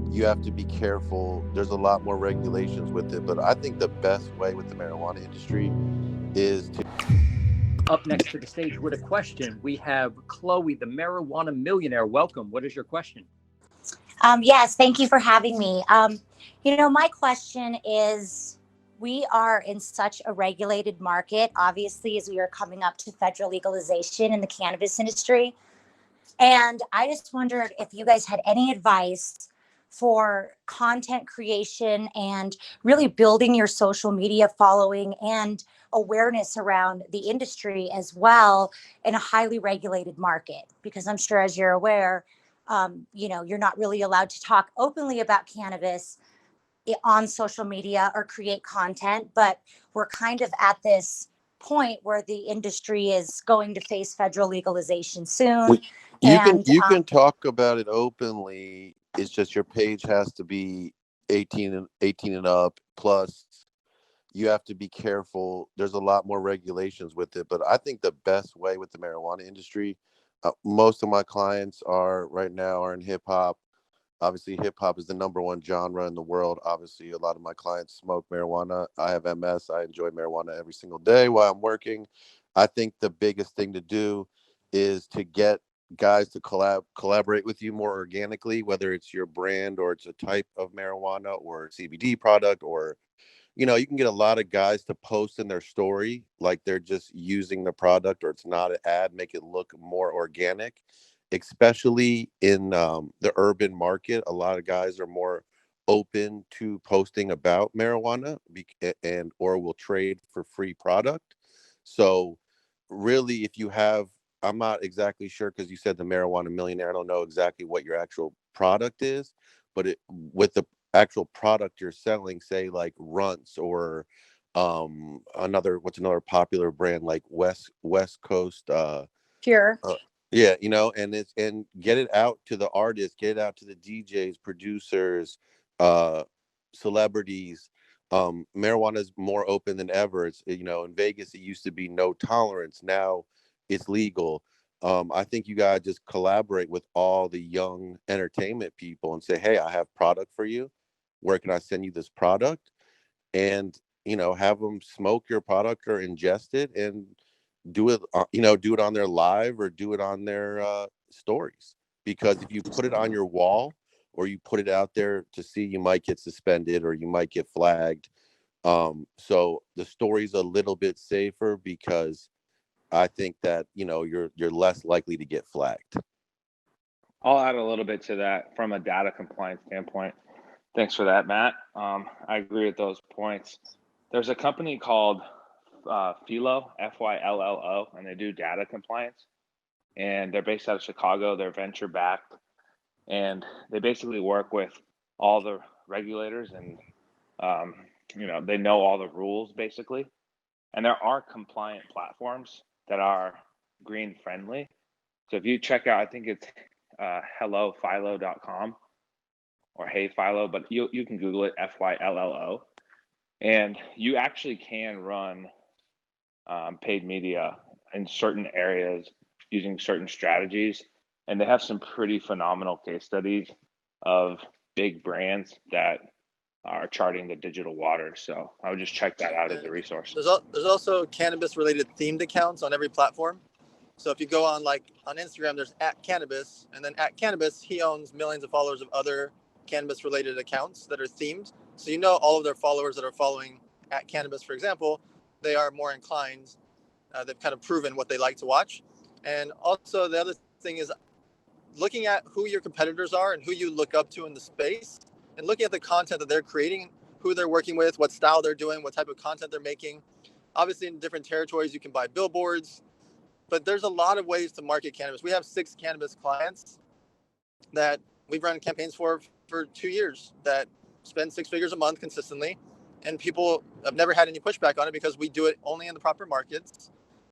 you have to be careful. There's a lot more regulations with it, but I think the best way with the marijuana industry is to. Up next to the stage with a question, we have Chloe, the marijuana millionaire. Welcome. What is your question? Yes, thank you for having me. My question is, we are in such a regulated market, obviously, as we are coming up to federal legalization in the cannabis industry. And I just wondered if you guys had any advice for content creation and really building your social media following and awareness around the industry as well in a highly regulated market. Because I'm sure, as you're aware, you're not really allowed to talk openly about cannabis on social media or create content, but we're kind of at this point where the industry is going to face federal legalization soon. We, you can And you can talk about it openly. It's just your page has to be 18 and up. Plus, you have to be careful. There's a lot more regulations with it, but I think the best way with the marijuana industry, most of my clients are right now are in hip hop. Obviously, hip hop is the number one genre in the world. Obviously, a lot of my clients smoke marijuana. I have MS. I enjoy marijuana every single day while I'm working. I think the biggest thing to do is to get guys to collaborate with you more organically, whether it's your brand or it's a type of marijuana or CBD product, or you can get a lot of guys to post in their story like they're just using the product or it's not an ad, make it look more organic, especially in the urban market. A lot of guys are more open to posting about marijuana and or will trade for free product. So really, if you have, I'm not exactly sure because you said the marijuana millionaire, I don't know exactly what your actual product is, but with the actual product you're selling, say like Runts or another popular brand like West Coast Pure. yeah, and get it out to the artists, get it out to the DJs, producers, uh celebrities. Marijuana is more open than ever. It's, in Vegas it used to be no tolerance. Now it's legal. I think you gotta just collaborate with all the young entertainment people and say, hey, I have product for you. Where can I send you this product? And have them smoke your product or ingest it and do it on their live or do it on their stories. Because if you put it on your wall or you put it out there to see, you might get suspended or you might get flagged. So the story's a little bit safer because I think that you're less likely to get flagged. I'll add a little bit to that from a data compliance standpoint. Thanks for that, Matt. I agree with those points. There's a company called Philo, Fyllo, and they do data compliance. And they're based out of Chicago. They're venture backed, and they basically work with all the regulators, and um, they know all the rules basically. And there are compliant platforms that are green friendly. So if you check out, I think it's hellophilo.com or hey Philo, but you can Google it, Fyllo, and you actually can run paid media in certain areas using certain strategies. And they have some pretty phenomenal case studies of big brands that are charting the digital water. So I would just check that out as a resource. There's also cannabis related themed accounts on every platform. So if you go on on Instagram, there's @cannabis, and then @cannabis, he owns millions of followers of other cannabis related accounts that are themed. So all of their followers that are following @cannabis, for example, they are more inclined. They've kind of proven what they like to watch. And also the other thing is looking at who your competitors are and who you look up to in the space, and looking at the content that they're creating, who they're working with, what style they're doing, what type of content they're making. Obviously, in different territories, you can buy billboards, but there's a lot of ways to market cannabis. We have 6 cannabis clients that we've run campaigns for 2 years that spend 6 figures a month consistently. And people have never had any pushback on it because we do it only in the proper markets.